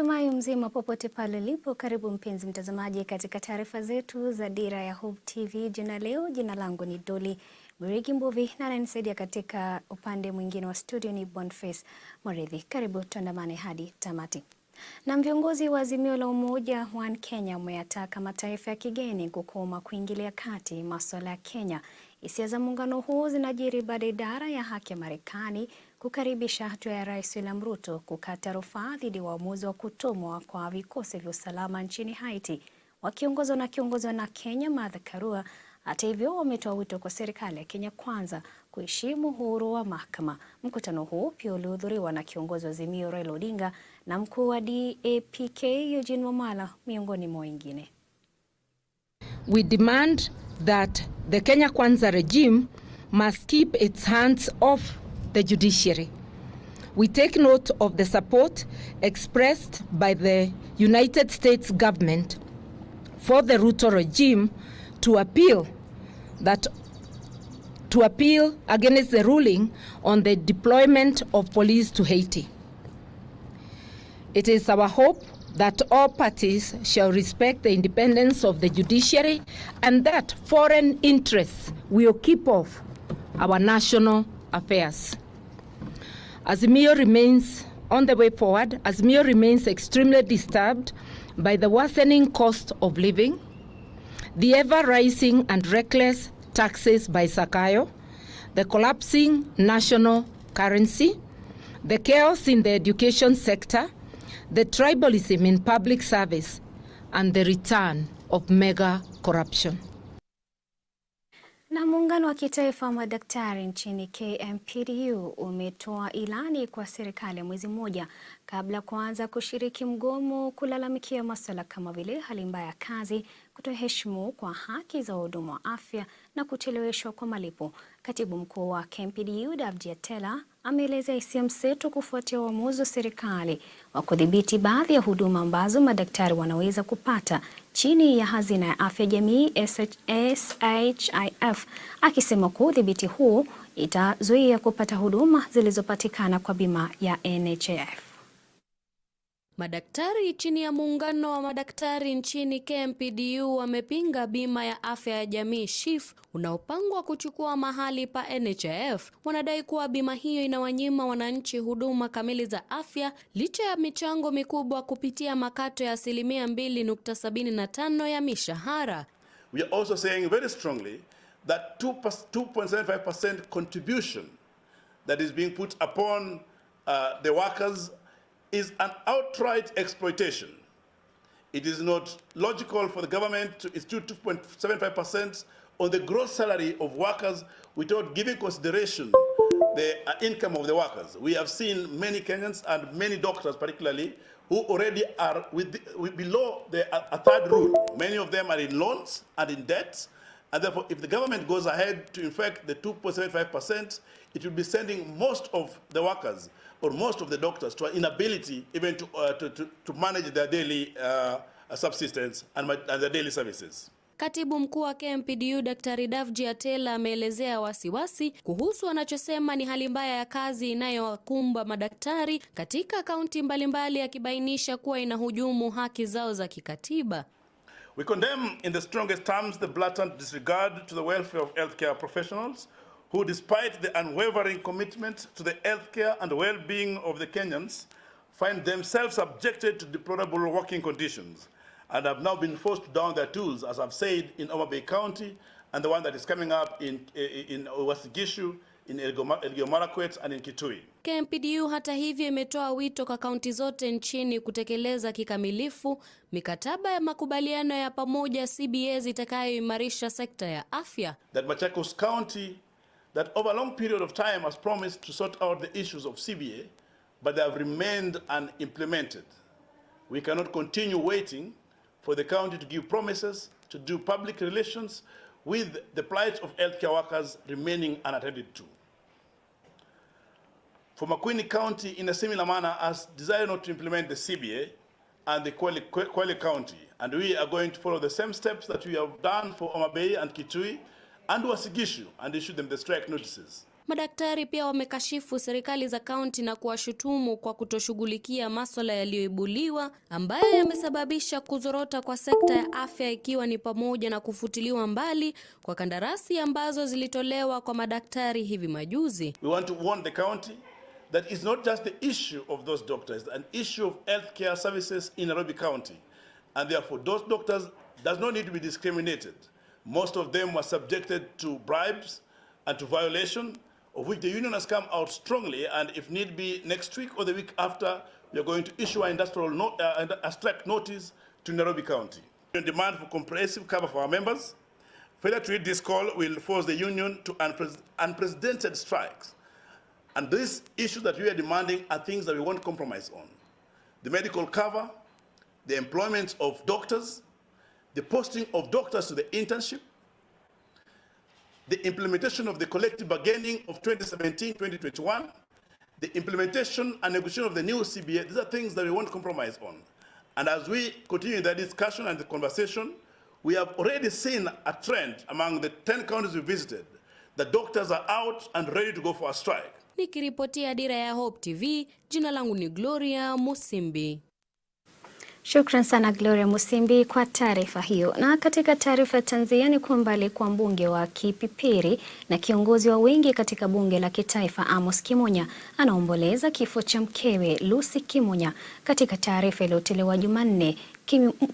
Natumai mzima popote pale ulipo. Karibu mpenzi mtazamaji katika taarifa zetu za Dira ya Hope TV. Jina langu ni Dolly Mbuvi na ananisaidia katika upande mwingine wa studio ni Boniface Morethi. Karibu tuandamane hadi tamati. Na viongozi wa Azimio la Umoja One Kenya wameyataka mataifa ya kigeni kukoma kuingilia kati masuala ya Kenya. Hisia za muungano huu zinajiri baada ya idara ya haki ya Marekani kukaribisha hatua ya Rais William Ruto kukata rufaa dhidi ya uamuzi wa kutumwa kwa vikosi vya usalama nchini Haiti wakiongozwa na Kenya Martha Karua. Hata hivyo, wametoa wito kwa serikali ya Kenya Kwanza kuheshimu uhuru wa mahakama. Mkutano huu pia ulihudhuriwa na kiongozi wa Azimio Raila Odinga na mkuu wa DAPK Eugene Wamalwa miongoni mwa wengine. We demand that the Kenya Kwanza regime must keep its hands off the judiciary. We take note of the support expressed by the United States government for the Ruto regime to appeal against the ruling on the deployment of police to Haiti. It is our hope that all parties shall respect the independence of the judiciary and that foreign interests will keep off our national affairs. Azimio remains on the way forward. Azimio remains extremely disturbed by the worsening cost of living, the ever-rising and reckless taxes by Sakayo, the collapsing national currency, the chaos in the education sector, the tribalism in public service, and the return of mega corruption. Na muungano wa kitaifa wa madaktari nchini KMPDU umetoa ilani kwa serikali mwezi mmoja kabla kuanza kushiriki mgomo kulalamikia masuala kama vile hali mbaya ya kazi, kutoheshimu kwa haki za wahudumu wa afya na kucheleweshwa kwa malipo. Katibu mkuu wa KMPDU Dira ameelezea hisia mseto kufuatia uamuzi wa serikali wa kudhibiti baadhi ya huduma ambazo madaktari wanaweza kupata chini ya hazina ya afya jamii SHIF, akisema kuwa udhibiti huu itazuia kupata huduma zilizopatikana kwa bima ya NHIF. Madaktari chini ya muungano wa madaktari nchini KMPDU wamepinga bima ya afya ya jamii SHIF unaopangwa kuchukua mahali pa NHIF. Wanadai kuwa bima hiyo inawanyima wananchi huduma kamili za afya licha ya michango mikubwa kupitia makato ya 2.75% ya mishahara. We are also saying very strongly that 2.75% contribution that is being put upon the workers is an outright exploitation. It is not logical for the government to institute 2.75% on the gross salary of workers without giving consideration the income of the workers. We have seen many Kenyans and many doctors particularly who already are below a third rule. Many of them are in loans and in debt. And therefore, if the government goes ahead to infect the 2.75%, it will be sending most of the workers or most of the doctors to an inability even to manage their daily subsistence and their daily services. Katibu mkuu wa KMPDU Dira ameelezea wasiwasi kuhusu anachosema ni hali mbaya ya kazi inayowakumba madaktari katika kaunti mbalimbali, akibainisha kuwa inahujumu haki zao za kikatiba. We condemn in the strongest terms the blatant disregard to the welfare of healthcare professionals who, despite the unwavering commitment to the healthcare and well-being of the Kenyans, find themselves subjected to deplorable working conditions and have now been forced to down their tools, as I've said, in Homa Bay County and the one that is coming up in Uasin-Gishu, in Elgeyo Marakwet and in Kitui. KMPDU hata hivyo imetoa wito kwa kaunti zote nchini kutekeleza kikamilifu mikataba ya makubaliano ya pamoja CBA zitakayoimarisha sekta ya afya. That Machakos County, that over a long period of time has promised to sort out the issues of CBA, but they have remained unimplemented. We cannot continue waiting for the county to give promises to do public relations with the plight of healthcare workers remaining unattended to. For Makueni County, in a similar manner, has decided not to implement the CBA and the Kwale County, and we are going to follow the same steps that we have done for Homa Bay and Kitui and Uasin-Gishu and issue them the strike notices. Madaktari pia wamekashifu serikali za kaunti na kuwashutumu kwa kutoshughulikia masuala yaliyoibuliwa ambayo yamesababisha kuzorota kwa sekta ya afya, ikiwa ni pamoja na kufutiliwa mbali kwa kandarasi ambazo zilitolewa kwa madaktari hivi majuzi. We want to warn the county that it's not just the issue of those doctors, an issue of healthcare services in Nairobi County. And therefore, those doctors does not need to be discriminated. Most of them were subjected to bribes and to violation, of which the union has come out strongly, and if need be, next week or the week after, we are going to issue an a strike notice to Nairobi County. We demand for comprehensive cover for our members. Failure to read this call will force the union to unprecedented strikes. And these issues that we are demanding are things that we won't compromise on. The medical cover, the employment of doctors, the posting of doctors to the internship, the implementation of the collective bargaining of 2017-2021, the implementation and negotiation of the new CBA, these are things that we won't compromise on. And as we continue the discussion and the conversation, we have already seen a trend among the 10 counties we visited. The doctors are out and ready to go for a strike. Nikiripotia Dira ya Hope TV, jina langu ni Gloria Musimbi. Shukran sana Gloria Musimbi kwa taarifa hiyo. Na katika taarifa Tanzania ni kwamba alikuwa mbunge wa Kipipiri na kiongozi wa wengi katika bunge la kitaifa Amos Kimonya anaomboleza kifo cha mkewe Lucy Kimonya. Katika taarifa iliyotolewa Jumanne,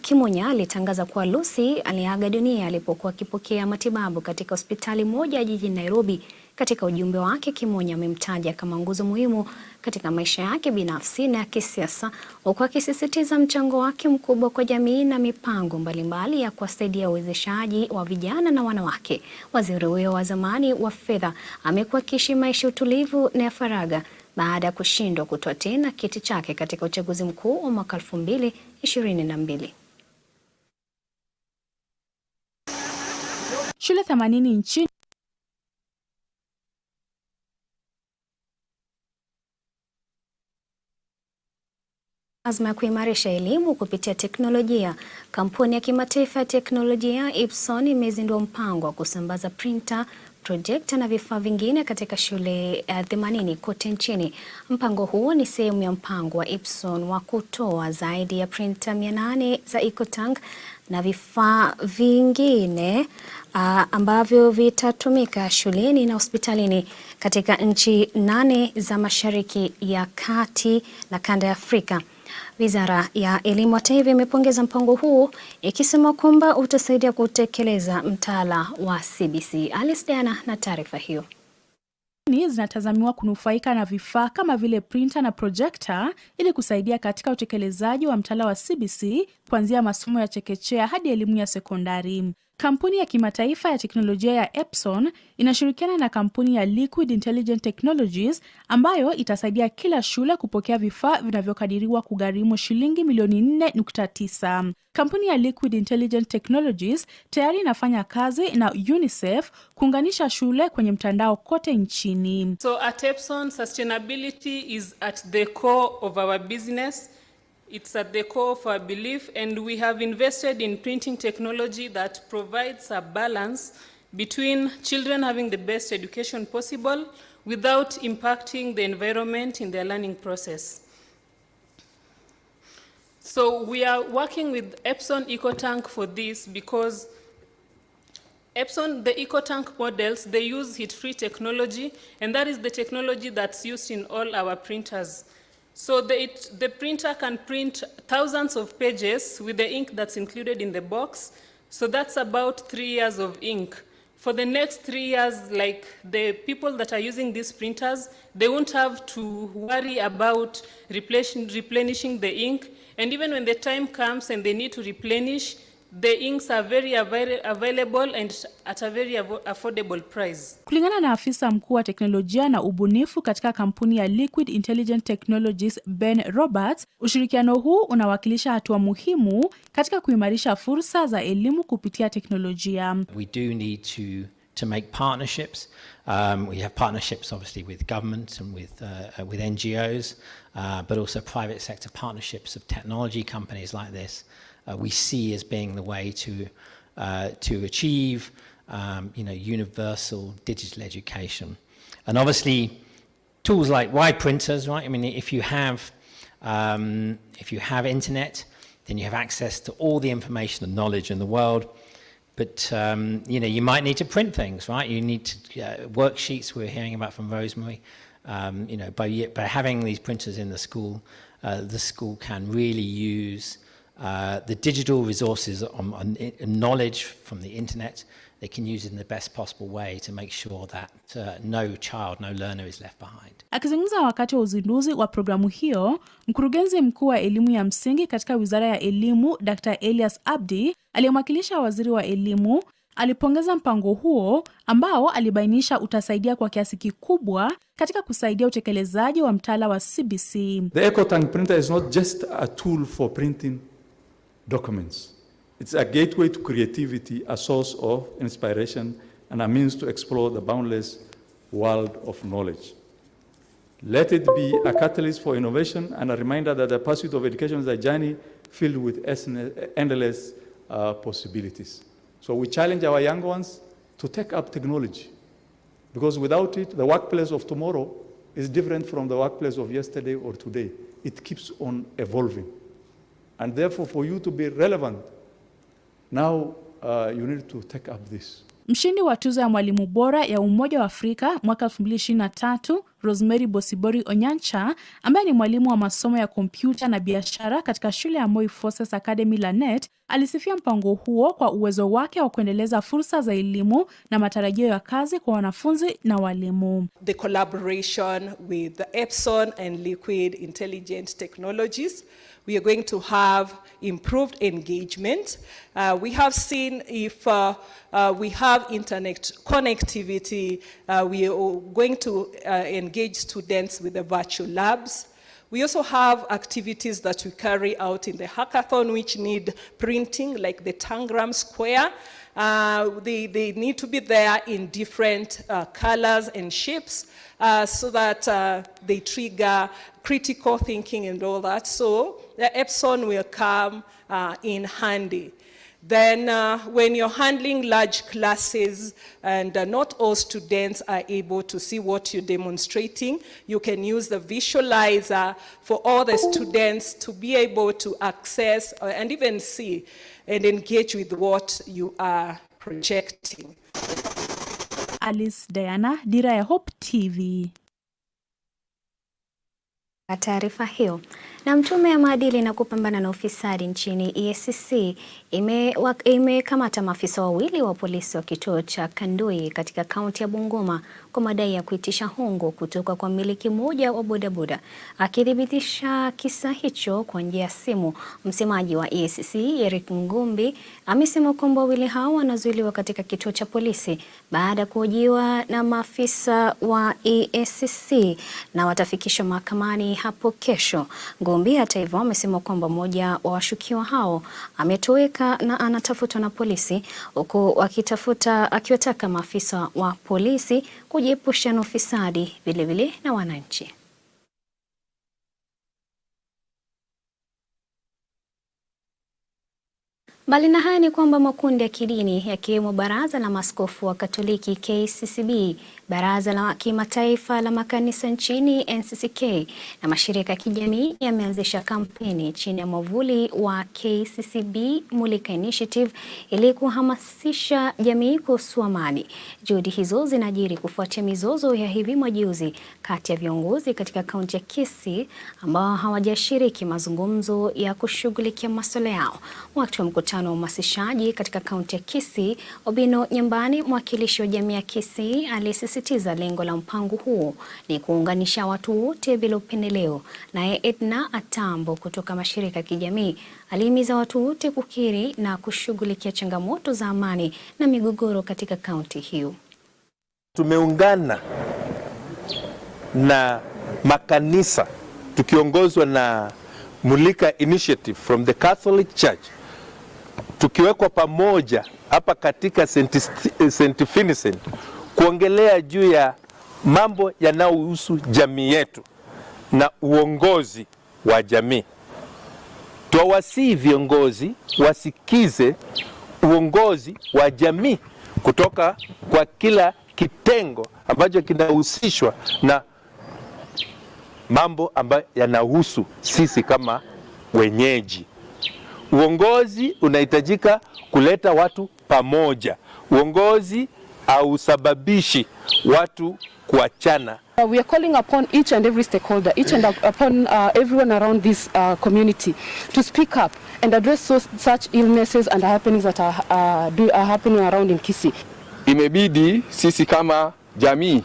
Kimonya alitangaza kuwa Lucy aliaga dunia alipokuwa akipokea matibabu katika hospitali moja jijini Nairobi. Katika ujumbe wake, Kimonya amemtaja kama nguzo muhimu katika maisha yake binafsi na ya kisiasa, huku akisisitiza mchango wake mkubwa kwa jamii na mipango mbalimbali ya kuwasaidia uwezeshaji wa vijana na wanawake. Waziri huyo wa zamani wa fedha amekuwa akiishi maisha utulivu na ya faragha baada ya kushindwa kutoa tena kiti chake katika uchaguzi mkuu wa mwaka 2022. Shule 80 nchini azma ya kuimarisha elimu kupitia teknolojia. Kampuni ya kimataifa ya teknolojia Epson imezindua mpango wa kusambaza printer, projector na vifaa vingine katika shule 80 kote nchini. Mpango huo ni sehemu ya mpango wa Epson wa kutoa zaidi ya printer 800 za EcoTank na vifaa vingine ambavyo vitatumika shuleni na hospitalini katika nchi 8 za Mashariki ya Kati na kanda ya Afrika. Wizara ya Elimu hata hivyo imepongeza mpango huu ikisema kwamba utasaidia kutekeleza mtaala wa CBC. Alice Diana na taarifa hiyo. Zinatazamiwa kunufaika na vifaa kama vile printer na projector ili kusaidia katika utekelezaji wa mtaala wa CBC kuanzia masomo ya chekechea hadi elimu ya sekondari. Kampuni ya kimataifa ya teknolojia ya Epson inashirikiana na kampuni ya Liquid Intelligent Technologies ambayo itasaidia kila shule kupokea vifaa vinavyokadiriwa kugharimu shilingi milioni 4.9. Kampuni ya Liquid Intelligent Technologies tayari inafanya kazi na UNICEF kuunganisha shule kwenye mtandao kote nchini. So at Epson, sustainability is at the core of our business. It's at the core of our belief, and we have invested in printing technology that provides a balance between children having the best education possible without impacting the environment in their learning process. So we are working with Epson EcoTank for this because Epson, the EcoTank models, they use heat-free technology, and that is the technology that's used in all our printers. So the printer can print thousands of pages with the ink that's included in the box. So that's about 3 years of ink. For the next 3 years, like the people that are using these printers, they won't have to worry about replenishing the ink. And even when the time comes and they need to replenish, the inks are very available and at a very affordable price. Kulingana na afisa mkuu wa teknolojia na ubunifu katika kampuni ya Liquid Intelligent Technologies Ben Roberts, ushirikiano huu unawakilisha hatua muhimu katika kuimarisha fursa za elimu kupitia teknolojia. We do need to make partnerships. We have partnerships obviously with government and with NGOs, but also private sector partnerships of technology companies like this. We see as being the way to achieve universal digital education. And obviously, tools like wide printers, right? I mean, if you have internet, then you have access to all the information and knowledge in the world. But you might need to print things, right? You need to worksheets. We're hearing about from Rosemary. By having these printers in the school can really use the digital resources on knowledge from the internet. They can use it in the best possible way to make sure that no learner is left behind. Akizungumza wakati wa uzinduzi wa programu hiyo, mkurugenzi mkuu wa elimu ya msingi katika Wizara ya Elimu, Dr. Elias Abdi, aliyemwakilisha waziri wa elimu, alipongeza mpango huo ambao alibainisha utasaidia kwa kiasi kikubwa katika kusaidia utekelezaji wa mtaala wa CBC. The EcoTank printer is not just a tool for printing documents. It's a gateway to creativity, a source of inspiration, and a means to explore the boundless world of knowledge. Let it be a catalyst for innovation and a reminder that the pursuit of education is a journey filled with endless possibilities. So we challenge our young ones to take up technology, because without it, the workplace of tomorrow is different from the workplace of yesterday or today. It keeps on evolving. And therefore, for you to be relevant, now you need to take up this. Mshindi wa tuzo ya mwalimu bora ya Umoja wa Afrika mwaka 2023, Rosemary Bosibori Onyancha, ambaye ni mwalimu wa masomo ya kompyuta na biashara katika shule ya Moi Forces Academy Lanet, alisifia mpango huo kwa uwezo wake wa kuendeleza fursa za elimu na matarajio ya kazi kwa wanafunzi na walimu. The collaboration with the Epson and Liquid Intelligent Technologies, we are going to have improved engagement. We have seen if we have internet connectivity, we are going to engage students with the virtual labs. We also have activities that we carry out in the hackathon which need printing, like the Tangram Square. They need to be there in different colors and shapes so that they trigger critical thinking and all that. So the Epson will come in handy. Then when you're handling large classes and not all students are able to see what you're demonstrating, you can use the visualizer for all the students to be able to access and even see and engage with what you are projecting. Alice Diana, Dira ya Hope TV. Taarifa hiyo. Na Tume ya Maadili na Kupambana na Ufisadi nchini EACC imekamata maafisa wawili wa polisi wa kituo cha Kandui katika kaunti ya Bungoma kwa madai ya kuitisha hongo kutoka kwa mmiliki mmoja wa bodaboda. Akithibitisha kisa hicho kwa njia ya simu, msemaji wa EACC Eric Ngumbi amesema kwamba wawili hao wanazuiliwa katika kituo cha polisi baada ya kuhojiwa na maafisa wa EACC na watafikishwa mahakamani hapo kesho. Ngumbi hata hivyo amesema kwamba mmoja wa washukiwa hao ametoweka na anatafutwa na polisi, huku akiwataka maafisa wa polisi kujiepusha na ufisadi vilevile na wananchi. Mbali na haya ni kwamba makundi ya kidini yakiwemo Baraza la Maaskofu wa Katoliki KCCB, Baraza la Kimataifa la Makanisa nchini NCCK na mashirika ya kijamii yameanzisha kampeni chini ya mwavuli wa KCCB Mulika Initiative ili kuhamasisha jamii kuhusu amani. Juhudi hizo zinajiri kufuatia mizozo ya hivi majuzi kati ya viongozi katika kaunti ya Kisii ambao hawajashiriki mazungumzo ya kushughulikia masuala yao. Wakati wa mkutano wa uhamasishaji katika kaunti ya Kisii, Obino Nyambani, mwakilishi wa jamii ya Kisii, alisisitiza lengo la mpango huo ni kuunganisha watu wote bila upendeleo. Naye Edna Atambo kutoka mashirika ya kijamii alihimiza watu wote kukiri na kushughulikia changamoto za amani na migogoro katika kaunti hiyo. Tumeungana na makanisa tukiongozwa na Mulika Initiative from the Catholic Church, tukiwekwa pamoja hapa katika St. Vincent kuongelea juu ya mambo yanayohusu jamii yetu na uongozi wa jamii. Tuwasihi viongozi wasikize uongozi wa jamii kutoka kwa kila kitengo ambacho kinahusishwa na mambo ambayo yanahusu sisi kama wenyeji. Uongozi unahitajika kuleta watu pamoja. Uongozi hausababishi watu kuachana. We are calling upon each and every stakeholder, upon everyone around this community to speak up and address such illnesses and happenings that are happening around in Kisii. Imebidi sisi kama jamii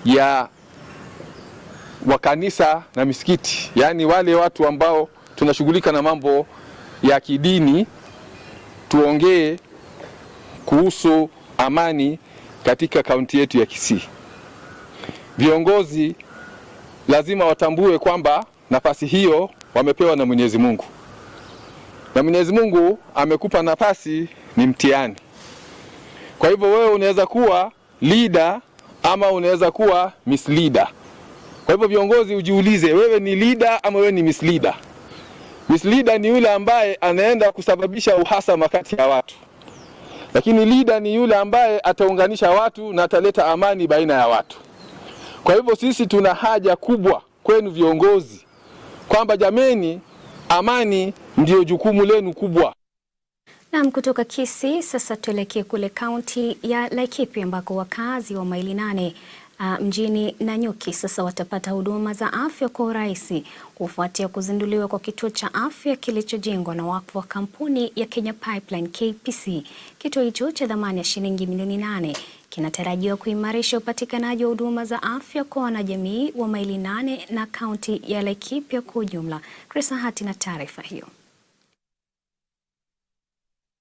ya wakanisa na misikiti, yani wale watu ambao tunashughulika na mambo ya kidini, tuongee kuhusu amani katika kaunti yetu ya Kisii. Viongozi lazima watambue kwamba nafasi hiyo wamepewa na Mwenyezi Mungu. Na Mwenyezi Mungu amekupa nafasi, ni mtihani. Kwa hivyo wewe unaweza kuwa leader ama unaweza kuwa misleader. Kwa hivyo viongozi ujiulize, wewe ni leader ama wewe ni misleader? Misleader ni yule ambaye anaenda kusababisha uhasama kati ya watu. Lakini leader ni yule ambaye ataunganisha watu na ataleta amani baina ya watu. Kwa hivyo sisi tuna haja kubwa kwenu viongozi kwamba jameni, amani ndio jukumu lenu kubwa. Na kutoka Kisii sasa tuelekee kule kaunti ya Laikipia ambako wakazi wa maili 8 mjini Nanyuki sasa watapata huduma za afya kwa urahisi kufuatia kuzinduliwa kwa kituo cha afya kilichojengwa na wakfu wa kampuni ya Kenya Pipeline KPC. Kituo hicho cha thamani ya shilingi milioni 8 kinatarajiwa kuimarisha upatikanaji wa huduma za afya kwa wanajamii wa maili 8 na kaunti ya Laikipia kwa ujumla. Chris Hati na taarifa hiyo.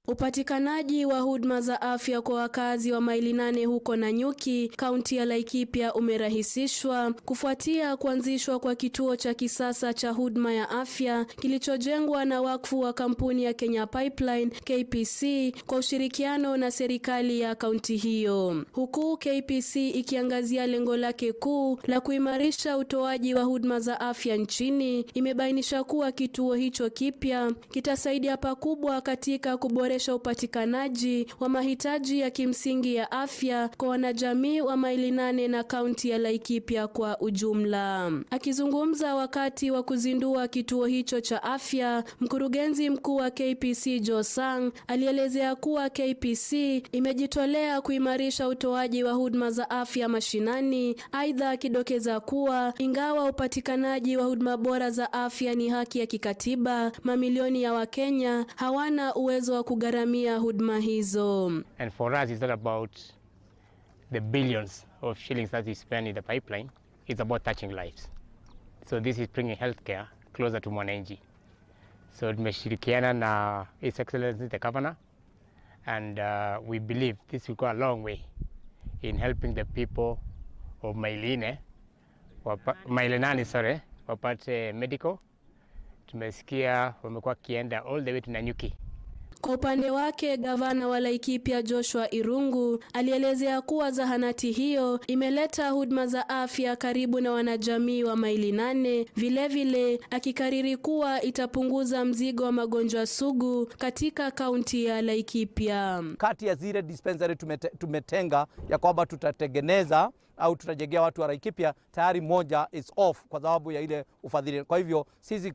Upatikanaji wa huduma za afya kwa wakazi wa maili 8 huko Nanyuki, kaunti ya Laikipia umerahisishwa kufuatia kuanzishwa kwa kituo cha kisasa cha huduma ya afya kilichojengwa na wakfu wa kampuni ya Kenya Pipeline KPC kwa ushirikiano na serikali ya kaunti hiyo. Huku KPC ikiangazia lengo lake kuu la kuimarisha utoaji wa huduma za afya nchini, imebainisha kuwa kituo hicho kipya kitasaidia pakubwa katika kuboresha upatikanaji wa mahitaji ya kimsingi ya afya kwa wanajamii wa maili 8 na kaunti ya Laikipia kwa ujumla. Akizungumza wakati wa kuzindua kituo hicho cha afya, mkurugenzi mkuu wa KPC Josang alielezea kuwa KPC imejitolea kuimarisha utoaji wa huduma za afya mashinani. Aidha akidokeza kuwa ingawa upatikanaji wa huduma bora za afya ni haki ya kikatiba, mamilioni ya Wakenya hawana uwezo wa kugharamia huduma hizo. And for us it's not about the billions of shillings that we spend in the pipeline, it's about touching lives. So this is bringing healthcare closer to mwananchi. So tumeshirikiana na His Excellency the Governor, and we believe this will go a long way in helping the people of maili 8 wapate medical. Tumesikia wamekuwa kienda all the way to Nanyuki. Kwa upande wake, gavana wa Laikipia Joshua Irungu alielezea kuwa zahanati hiyo imeleta huduma za afya karibu na wanajamii wa maili 8, vilevile akikariri kuwa itapunguza mzigo wa magonjwa sugu katika kaunti ya Laikipia. Kati ya zile dispensary tumetenga ya kwamba tutatengeneza au tutajengea watu wa Laikipia, tayari moja is off kwa sababu ya ile ufadhili. Kwa hivyo sisi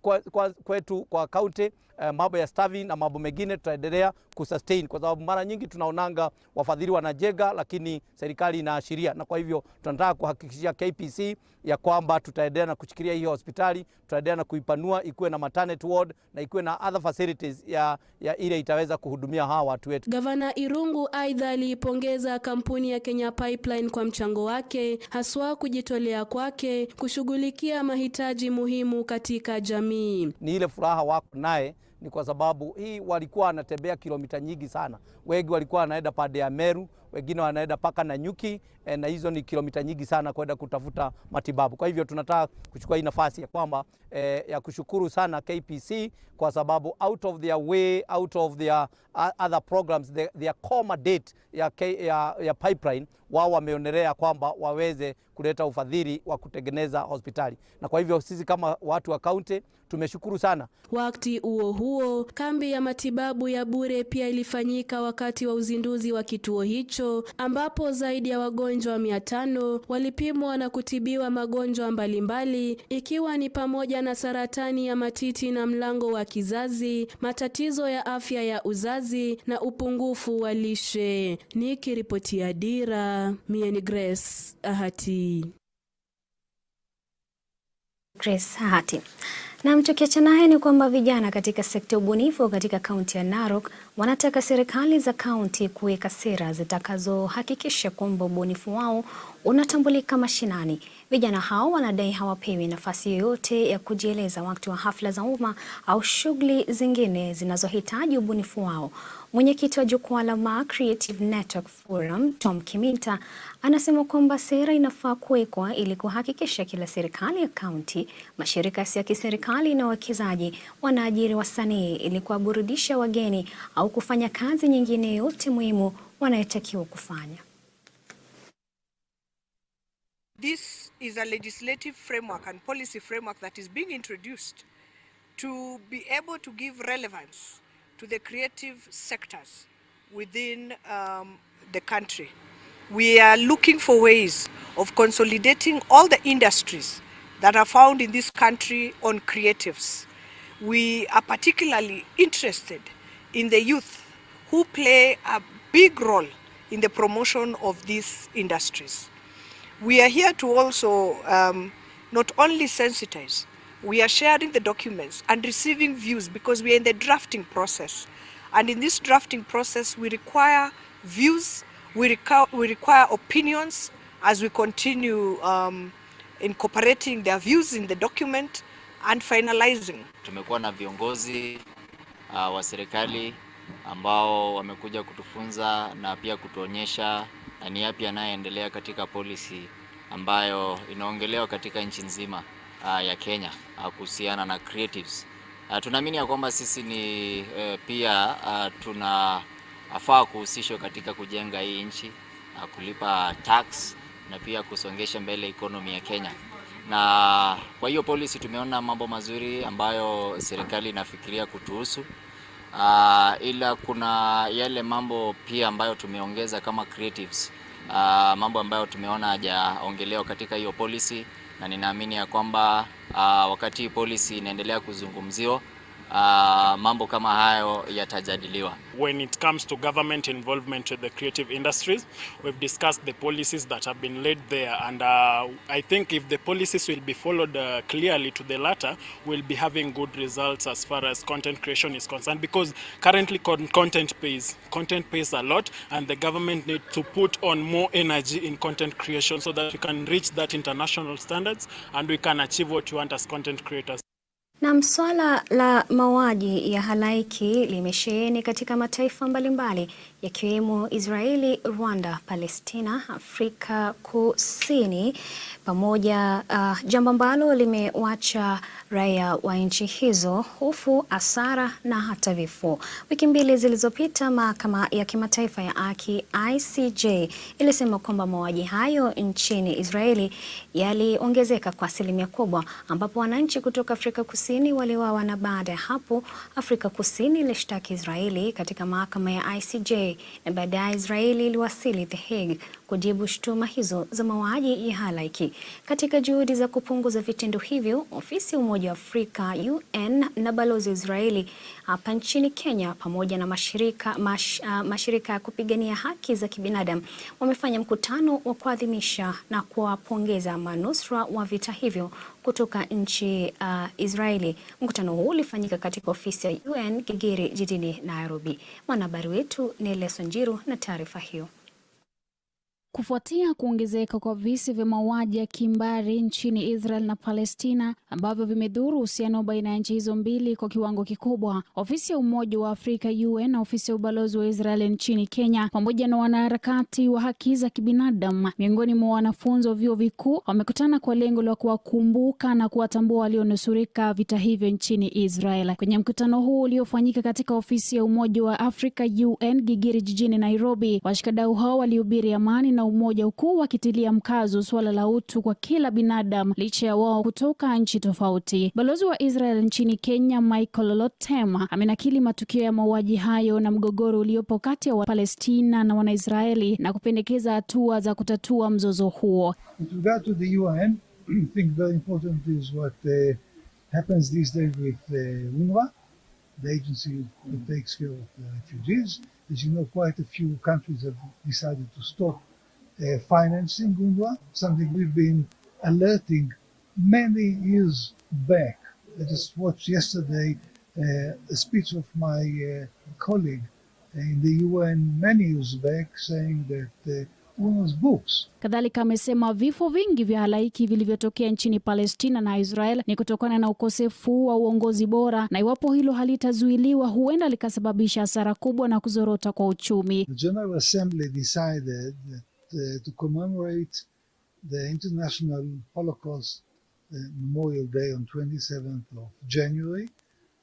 kwetu kwa kaunti mambo ya staffing na mambo mengine tutaendelea kusustain, kwa sababu mara nyingi tunaonanga wafadhili wanajega lakini serikali inaashiria, na kwa hivyo tunataka kuhakikishia KPC ya kwamba tutaendelea na kushikilia hiyo hospitali, tutaendelea na kuipanua ikuwe na maternity ward na ikuwe na other facilities ya ile itaweza kuhudumia hawa watu wetu. Gavana Irungu aidha aliipongeza kampuni ya Kenya Pipeline kwa mchango wake, haswa kujitolea kwake kushughulikia mahitaji muhimu katika jamii. Ni ile furaha wako naye ni kwa sababu hii walikuwa wanatembea kilomita nyingi sana. Wengi walikuwa wanaenda pande ya Meru, wengine wanaenda paka Nanyuki, na hizo ni kilomita nyingi sana kwenda kutafuta matibabu. Kwa hivyo tunataka kuchukua hii nafasi ya kwamba ya kushukuru sana KPC kwa sababu out of their way, out of their other programs, their core mandate ya pipeline, wao wameonelea kwamba waweze kuleta ufadhili wa kutengeneza hospitali. Na kwa hivyo sisi kama watu wa kaunti tumeshukuru sana. Wakati huo, kambi ya matibabu ya bure pia ilifanyika wakati wa uzinduzi wa kituo hicho. hicho ambapo zaidi ya wagonjwa 500 walipimwa na kutibiwa magonjwa mbalimbali ikiwa ni pamoja na saratani ya matiti na mlango wa kizazi, matatizo ya afya ya uzazi na upungufu wa lishe. Nikiripotia Dira, mie ni Grace Ahati. Grace Ahati. Na tukiachana naye ni kwamba vijana katika sekta ubunifu katika kaunti ya Narok wanataka serikali za kaunti kuweka sera zitakazohakikisha kwamba ubunifu wao unatambulika mashinani. Vijana hao wanadai hawapewi nafasi yoyote ya kujieleza wakati wa hafla za umma au shughuli zingine zinazohitaji ubunifu wao. Mwenyekiti wa jukwaa la Creative Network Forum, Tom Kiminta, anasema kwamba sera inafaa kuwekwa ili kuhakikisha kila serikali ya kaunti, mashirika ya kiserikali na wawekezaji wanaajiri wasanii ili kuwaburudisha wageni au kufanya kazi nyingine yote muhimu wanayotakiwa kufanya. This is a legislative framework and policy framework that is being introduced to be able to give relevance to the creative sectors within the country. We are looking for ways of consolidating all the industries that are found in this country on creatives. We are particularly interested in the youth who play a big role in the promotion of these industries. We are here to also not only sensitize, we are sharing the documents and receiving views because we are in the drafting process. And in this drafting process, we require views, we require opinions as we continue incorporating their views in the document and finalizing. Tumekuwa na viongozi wa serikali ambao wamekuja kutufunza na pia kutuonyesha ni yapi yanayoendelea katika policy ambayo inaongelewa katika nchi nzima ya Kenya kuhusiana na creatives. Tunaamini ya kwamba sisi ni pia tunafaa kuhusishwa katika kujenga hii nchi, kulipa tax na pia kusongesha mbele economy ya Kenya. Na kwa hiyo policy tumeona mambo mazuri ambayo serikali inafikiria kutuhusu. Ila kuna yale mambo pia ambayo tumeongeza kama creatives, mambo ambayo tumeona hajaongelewa katika hiyo policy, na ninaamini ya kwamba wakati policy inaendelea kuzungumziwa, mambo kama hayo yatajadiliwa. When it comes to government involvement with the creative industries, we've discussed the policies that have been laid there, and I think if the policies will be followed clearly to the latter, we'll be having good results as far as content creation is concerned, because currently content pays a lot, and the government needs to put on more energy in content creation so that we can reach that international standards and we can achieve what we want as content creators. Na swala la mauaji ya halaiki limesheheni katika mataifa mbalimbali yakiwemo Israeli, Rwanda, Palestina, Afrika Kusini pamoja, jambo ambalo limewacha raia wa nchi hizo hofu, hasara na hata vifo. Wiki mbili zilizopita, mahakama ya kimataifa ya haki ICJ ilisema kwamba mauaji hayo nchini Israeli yaliongezeka kwa asilimia kubwa, ambapo wananchi kutoka Afrika Kusini waliuawa, na baada ya hapo Afrika Kusini ilishtaki Israeli katika mahakama ya ICJ, na baadaye Israeli iliwasili The Hague kujibu shutuma hizo za mauaji ya halaiki. Katika juhudi za kupunguza vitendo hivyo, ofisi ya Umoja wa Afrika UN na balozi wa Israeli hapa nchini Kenya pamoja na mashirika ya kupigania haki za kibinadamu wamefanya mkutano wa kuadhimisha na kuwapongeza manusura wa vita hivyo kutoka nchi Israeli. Mkutano huu ulifanyika katika ofisi ya UN Gigiri jijini Nairobi. Mwanahabari wetu ni Leso Njiru na taarifa hiyo. Kufuatia kuongezeka kwa visa vya mauaji ya kimbari nchini Israel na Palestina ambavyo vimedhuru uhusiano baina ya nchi hizo mbili kwa kiwango kikubwa, ofisi ya Umoja wa Afrika UN na ofisi ya ubalozi wa Israel nchini Kenya pamoja na wanaharakati wa haki za kibinadamu miongoni mwa wanafunzi wa vyuo vikuu wamekutana kwa lengo la kuwakumbuka na kuwatambua walionusurika vita hivyo nchini Israel. Kwenye mkutano huu uliofanyika katika ofisi ya Umoja wa Afrika UN Gigiri jijini Nairobi, washikadau hao walihubiri amani na na umoja ukuu wakitilia mkazo suala la utu kwa kila binadamu licha ya wao kutoka nchi tofauti. Balozi wa Israel nchini Kenya Michael Lotema amenakili matukio ya mauaji hayo na mgogoro uliopo kati ya Palestina na Wanaisraeli na kupendekeza hatua za kutatua mzozo huo. With regard to the UN, I think very important is what happens these days with UNRWA, the agency that takes care of the refugees. As you know, quite a few countries have decided to stop financing UNRWA, something we've been alerting many years back. I just watched yesterday a speech of my colleague in the UN many years back saying that UNRWA's books. Kadhalika amesema vifo vingi vya halaiki vilivyotokea nchini Palestina na Israel ni kutokana na ukosefu wa uongozi bora, na iwapo hilo halitazuiliwa huenda likasababisha hasara kubwa na kuzorota kwa uchumi. The General Assembly decided that to commemorate the International Holocaust Memorial Day on 27th of January,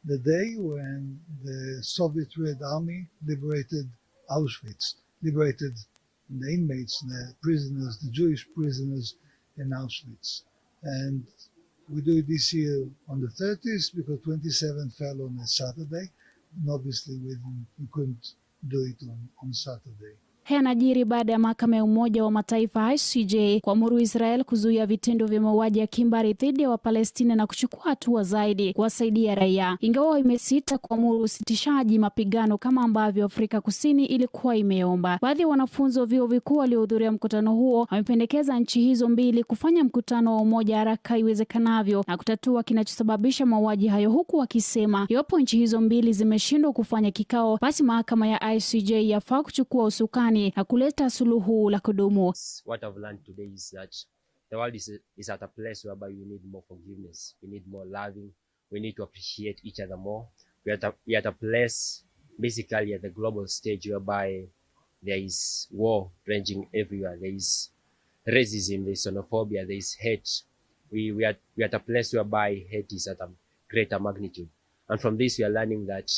the day when the Soviet Red Army liberated Auschwitz, liberated the inmates, the prisoners, the Jewish prisoners in Auschwitz. And we do it this year on the 30th because 27th fell on a Saturday. And obviously we couldn't do it on Saturday. Haya yanajiri baada ya mahakama ya Umoja wa Mataifa ICJ kuamuru Israel kuzuia vitendo vya mauaji ya kimbari dhidi ya Wapalestina na kuchukua hatua zaidi kuwasaidia raia. Ingawa imesita kuamuru usitishaji mapigano kama ambavyo Afrika Kusini ilikuwa imeomba. Baadhi ya wanafunzi wa vyuo vikuu waliohudhuria mkutano huo wamependekeza nchi hizo mbili kufanya mkutano wa umoja haraka iwezekanavyo na kutatua kinachosababisha mauaji hayo, huku wakisema iwapo nchi hizo mbili zimeshindwa kufanya kikao, basi mahakama ya ICJ yafaa kuchukua usukani na kuleta suluhu la kudumu. What I've learned today is that the world is at a place whereby we need more forgiveness, we need more loving, we need to appreciate each other more. We are at a place, basically at the global stage, whereby there is war raging everywhere. There is racism, there is xenophobia, there is hate. We are at a place whereby hate is at a greater magnitude. And from this we are learning that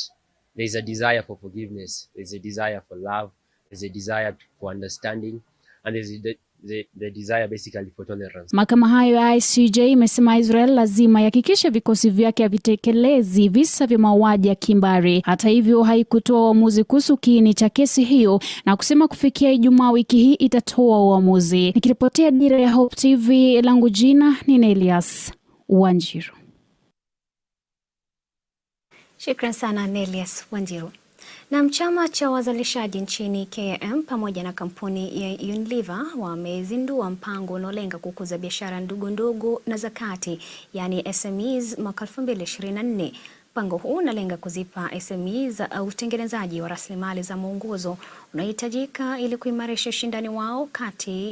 there is a desire for forgiveness, there is a desire for love, there's a desire for understanding, and there's the desire basically for tolerance. Mahakama hayo ya ICJ imesema Israel lazima ihakikishe vikosi vyake havitekelezi visa vya mauaji ya kimbari. Hata hivyo haikutoa uamuzi kuhusu kiini cha kesi hiyo na kusema kufikia Ijumaa wiki hii itatoa uamuzi. Nikiripotia Dira ya Hope TV, langu jina ni Elias Wanjiru. Shukran sana Nelias Wanjiru. Na chama cha wazalishaji nchini KM pamoja na kampuni ya Unilever wamezindua mpango unaolenga kukuza biashara ndogo na za kati, yani SMEs mwaka 2024. Mpango huu unalenga kuzipa SMEs utengenezaji wa rasilimali za mwongozo unaohitajika ili kuimarisha ushindani wao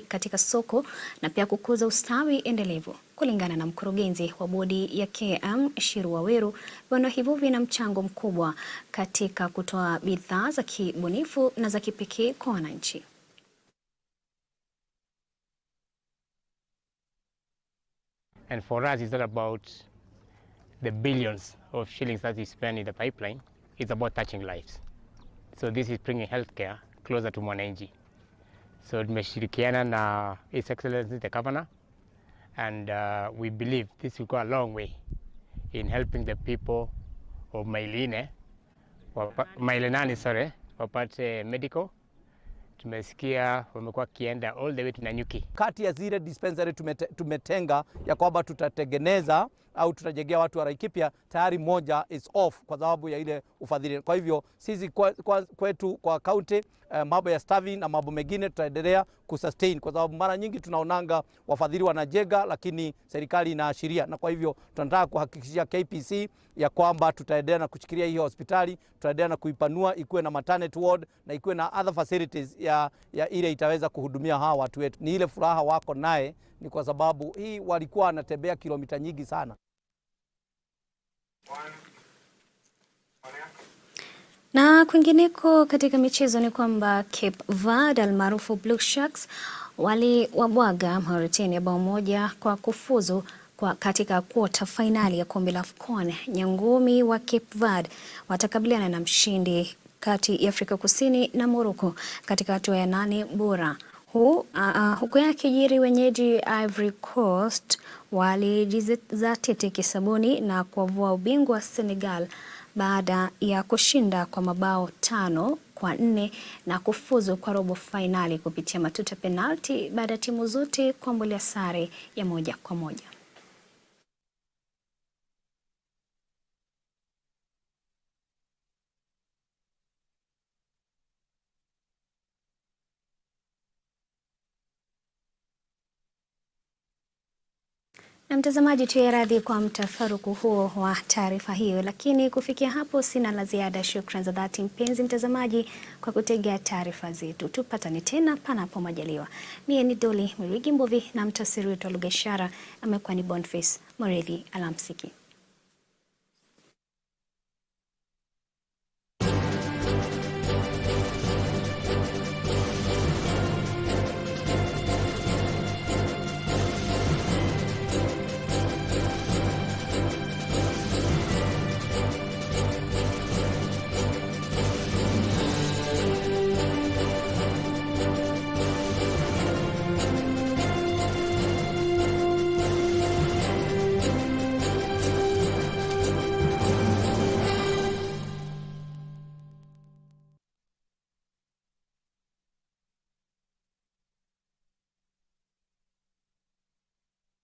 katika soko na pia kukuza ustawi endelevu. Kulingana na mkurugenzi wa bodi ya KM Shiru Waweru, viwanda hivyo vina mchango mkubwa katika kutoa bidhaa za kibunifu na za kipekee kwa wananchi. And for us, it's not about the billions of shillings that we spend in the pipeline. It's about touching lives. So this is bringing healthcare closer to mwananchi. So tumeshirikiana na His Excellency the Governor, and we believe this will go a long way in helping the people of Mailenani wapate medical. Tumesikia wamekuwa kienda all the way to Nanyuki. Kati ya zile dispensary tumetenga ya kwamba tutatengeneza au tutajengea watu wa Laikipia, tayari moja is off kwa sababu ya ile ufadhili. Kwa hivyo sisi kwetu kwa county mambo ya staffing na mambo mengine tutaendelea kusustain, kwa sababu mara nyingi tunaonanga wafadhili wanajega lakini serikali inaashiria, na kwa hivyo tunataka kuhakikishia KPC ya kwamba tutaendelea na kushikilia hii hospitali, tutaendelea na kuipanua ikuwe na maternity ward na ikuwe na other facilities ya ile itaweza kuhudumia hawa watu wetu. Ni ile furaha wako naye ni kwa sababu hii walikuwa wanatembea kilomita nyingi sana. Na kwingineko katika michezo ni kwamba Cape Verde almaarufu Blue Sharks waliwabwaga Mauritania bao moja kwa kufuzu katika quarter finali ya kombe la AFCON. Nyangumi wa Cape Verde watakabiliana na mshindi kati ya Afrika Kusini na Morocco katika hatua ya 8 bora. Huku yakijiri, wenyeji Ivory Coast walijizatiti kisabuni na kuwavua ubingwa wa Senegal baada ya kushinda kwa mabao 5-4 na kufuzu kwa robo fainali kupitia matuta penalti baada ya timu zote kuambulia sare ya 1-1. Na mtazamaji, tuwe radhi kwa mtafaruku huo wa taarifa hiyo, lakini kufikia hapo sina la ziada. Shukrani za dhati mpenzi mtazamaji kwa kutegea taarifa zetu. Tupatane tena panapo majaliwa. Mie ni Dolly Mbuvi na mtafsiri wetu wa lugha ishara amekuwa ni Boniface Morethi. Alamsiki.